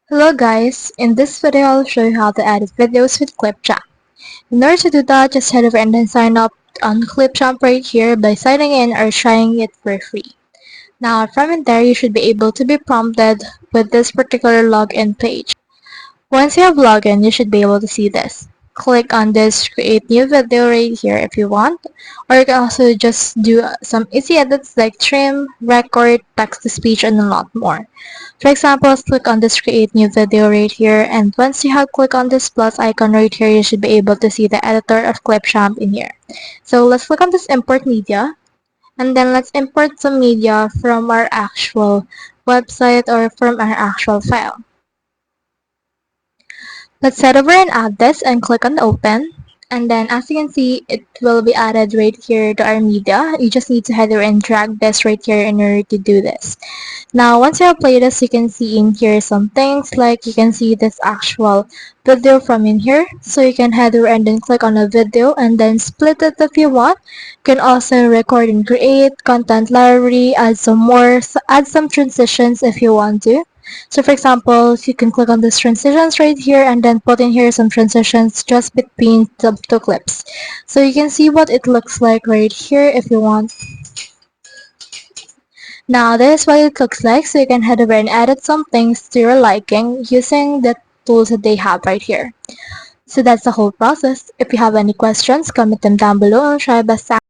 Hello guys, in this video I'll show you how to edit videos with Clipchamp. In order to do that, just head over and then sign up on Clipchamp right here by signing in or trying it for free. Now from in there you should be able to be prompted with this particular login page. Once you have logged in, you should be able to see this. Click on this create new video right here if you want, or you can also just do some easy edits like trim, record, text to speech, and a lot more. For example, let's click on this create new video right here, and once you have clicked on this plus icon right here, you should be able to see the editor of Clipchamp in here. So let's click on this import media, and then let's import some media from our actual website or from our actual file. Let's head over and add this and click on open. And then as you can see, it will be added right here to our media. You just need to head over and drag this right here in order to do this. Now, once you have played this, you can see in here some things like you can see this actual video from in here. So you can head over and then click on a video and then split it if you want. You can also record and create content library, add some more, add some transitions if you want to. So for example, you can click on this transitions right here and then put in here some transitions just between the two clips. So you can see what it looks like right here if you want. Now this is what it looks like, so you can head over and edit some things to your liking using the tools that they have right here. So that's the whole process. If you have any questions, comment them down below and I'll try my best to